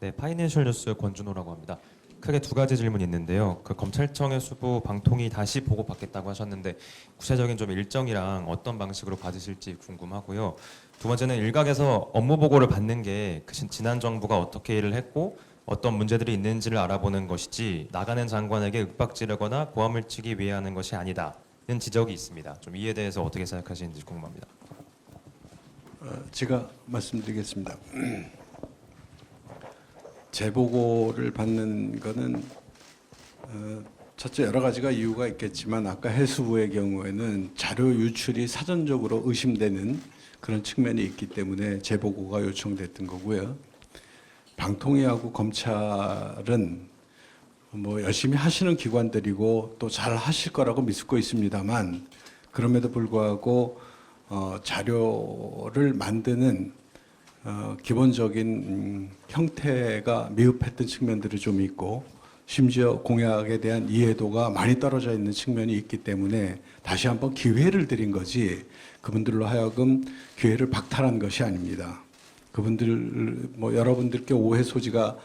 네, 파이낸셜 뉴스 권준호라고 합니다. 크게 두 가지 질문이 있는데요. 그 검찰청의 수부 방통위 다시 보고받겠다고 하셨는데 구체적인 좀 일정이랑 어떤 방식으로 받으실지 궁금하고요. 두 번째는 일각에서 업무 보고를 받는 게 지난 정부가 어떻게 일을 했고 어떤 문제들이 있는지를 알아보는 것이지 나가는 장관에게 윽박지르거나 고함을 치기 위해 하는 것이 아니다는 지적이 있습니다. 좀 이에 대해서 어떻게 생각하시는지 궁금합니다. 제가 말씀드리겠습니다. 재보고를 받는 거는 첫째 여러 가지가 이유가 있겠지만 아까 해수부의 경우에는 자료 유출이 사전적으로 의심되는 그런 측면이 있기 때문에 재보고가 요청됐던 거고요. 방통위하고 검찰은 뭐 열심히 하시는 기관들이고 또 잘 하실 거라고 믿고 있습니다만 그럼에도 불구하고 자료를 만드는 기본적인 형태가 미흡했던 측면들이 좀 있고 심지어 공약에 대한 이해도가 많이 떨어져 있는 측면이 있기 때문에 다시 한번 기회를 드린 거지 그분들로 하여금 기회를 박탈한 것이 아닙니다. 그분들 뭐 여러분들께 오해 소지가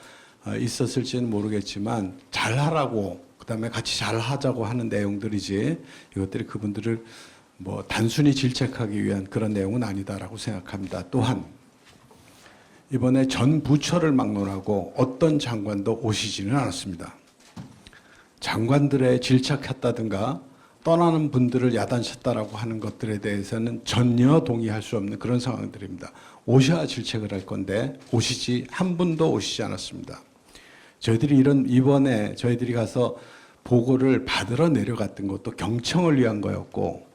있었을지는 모르겠지만 잘하라고 그다음에 같이 잘하자고 하는 내용들이지 이것들이 그분들을 뭐 단순히 질책하기 위한 그런 내용은 아니다라고 생각합니다. 또한 이번에 전 부처를 막론하고 어떤 장관도 오시지는 않았습니다. 장관들의 질책했다든가 떠나는 분들을 야단쳤다라고 하는 것들에 대해서는 전혀 동의할 수 없는 그런 상황들입니다. 오셔야 질책을 할 건데 오시지 한 분도 오시지 않았습니다. 저희들이 이번에 저희들이 가서 보고를 받으러 내려갔던 것도 경청을 위한 거였고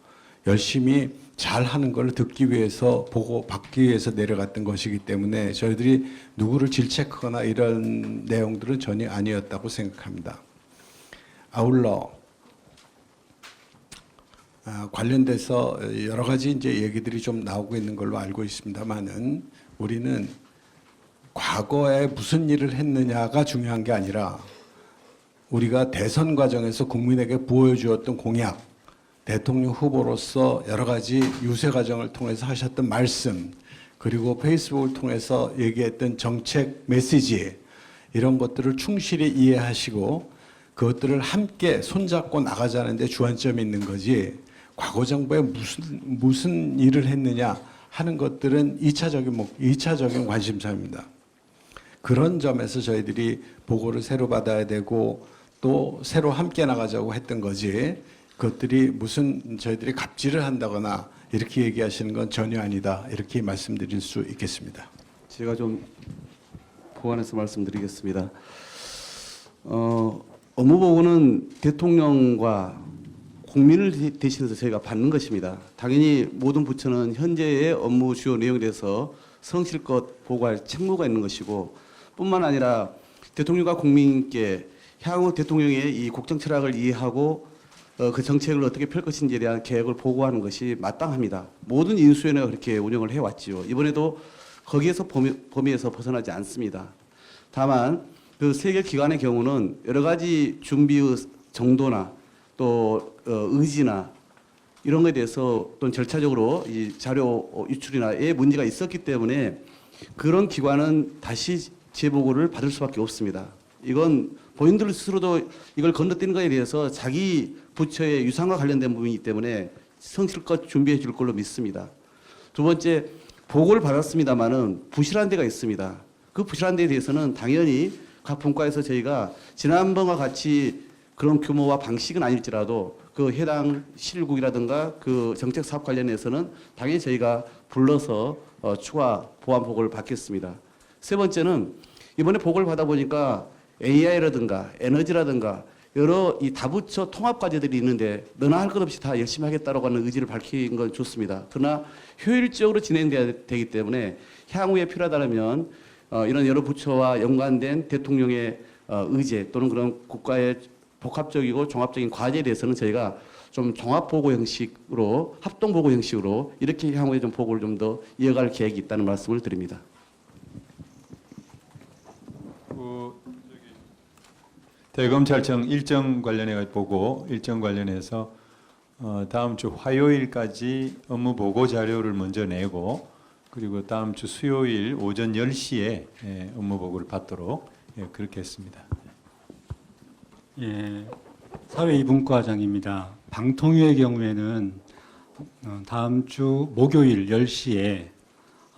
열심히 잘하는 걸 듣기 위해서 보고 받기 위해서 내려갔던 것이기 때문에 저희들이 누구를 질책하거나 이런 내용들은 전혀 아니었다고 생각합니다. 아울러 관련돼서 여러 가지 이제 얘기들이 좀 나오고 있는 걸로 알고 있습니다만은 우리는 과거에 무슨 일을 했느냐가 중요한 게 아니라 우리가 대선 과정에서 국민에게 보여주었던 공약, 대통령 후보로서 여러 가지 유세 과정을 통해서 하셨던 말씀, 그리고 페이스북을 통해서 얘기했던 정책 메시지 이런 것들을 충실히 이해하시고 그것들을 함께 손잡고 나가자는 데 주안점이 있는 거지 과거 정부에 무슨 일을 했느냐 하는 것들은 2차적인 관심사입니다. 그런 점에서 저희들이 보고를 새로 받아야 되고 또 새로 함께 나가자고 했던 거지 그것들이 무슨 저희들이 갑질을 한다거나 이렇게 얘기하시는 건 전혀 아니다 이렇게 말씀드릴 수 있겠습니다. 제가 좀 보완해서 말씀드리겠습니다. 업무보고는 대통령과 국민을 대신해서 저희가 받는 것입니다. 당연히 모든 부처는 현재의 업무 주요 내용에 대해서 성실껏 보고할 책무가 있는 것이고 뿐만 아니라 대통령과 국민께 향후 대통령의 이 국정 철학을 이해하고 그 정책을 어떻게 펼 것인지에 대한 계획을 보고하는 것이 마땅합니다. 모든 인수위원회가 그렇게 운영을 해왔지요. 이번에도 거기에서 범위에서 벗어나지 않습니다. 다만 그 세 개 기관의 경우는 여러 가지 준비의 정도나 또 의지나 이런 것에 대해서 또는 절차적으로 이 자료 유출이나의 문제가 있었기 때문에 그런 기관은 다시 재보고를 받을 수밖에 없습니다. 이건 본인들 스스로도 이걸 건너뛰는 것에 대해서 자기 부처의 유상과 관련된 부분이기 때문에 성실껏 준비해 줄 걸로 믿습니다. 두 번째, 보고를 받았습니다마는 부실한 데가 있습니다. 그 부실한 데에 대해서는 당연히 각 분과에서 저희가 지난번과 같이 그런 규모와 방식은 아닐지라도 그 해당 실국이라든가 그 정책 사업 관련해서는 당연히 저희가 불러서 추가 보완 보고를 받겠습니다. 세 번째는 이번에 보고를 받아보니까 AI라든가 에너지라든가 여러 이 다부처 통합 과제들이 있는데 너나 할 것 없이 다 열심히 하겠다라고 하는 의지를 밝힌 건 좋습니다. 그러나 효율적으로 진행돼야 되기 때문에 향후에 필요하다면 이런 여러 부처와 연관된 대통령의 의제 또는 그런 국가의 복합적이고 종합적인 과제에 대해서는 저희가 좀 종합 보고 형식으로 합동 보고 형식으로 이렇게 향후에 좀 보고를 좀 더 이어갈 계획이 있다는 말씀을 드립니다. 대검찰청 일정 관련해 보고 일정 관련해서 다음 주 화요일까지 업무 보고 자료를 먼저 내고 그리고 다음 주 수요일 오전 10시에 업무 보고를 받도록 그렇게 했습니다. 예, 사회이분과장입니다. 방통위의 경우에는 다음 주 목요일 10시에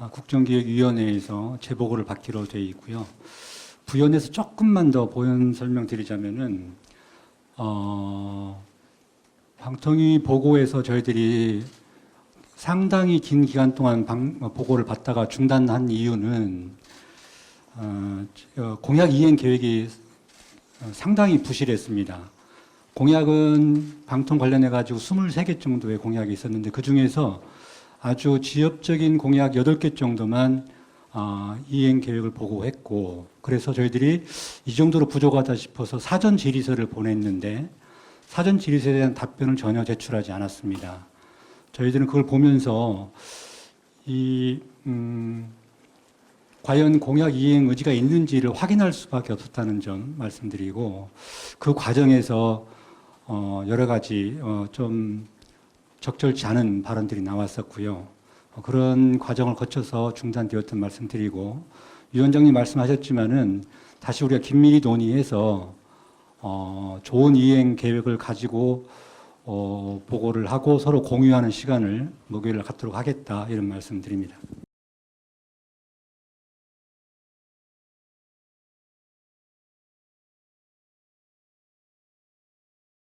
국정기획위원회에서 재보고를 받기로 되어 있고요. 부연해서 조금만 더 보연 설명드리자면은 방통위 보고에서 저희들이 상당히 긴 기간 동안 보고를 받다가 중단한 이유는 공약 이행 계획이 상당히 부실했습니다. 공약은 방통 관련해 가지고 23개 정도의 공약이 있었는데 그 중에서 아주 지엽적인 공약 8개 정도만 이행 계획을 보고했고, 그래서 저희들이 이 정도로 부족하다 싶어서 사전 질의서를 보냈는데 사전 질의서에 대한 답변을 전혀 제출하지 않았습니다. 저희들은 그걸 보면서 과연 공약 이행 의지가 있는지를 확인할 수밖에 없었다는 점 말씀드리고, 그 과정에서 여러 가지 좀 적절치 않은 발언들이 나왔었고요. 그런 과정을 거쳐서 중단되었던 말씀드리고, 위원장님 말씀하셨지만은 다시 우리가 긴밀히 논의해서 좋은 이행 계획을 가지고 보고를 하고 서로 공유하는 시간을 목요일에 갖도록 하겠다, 이런 말씀드립니다.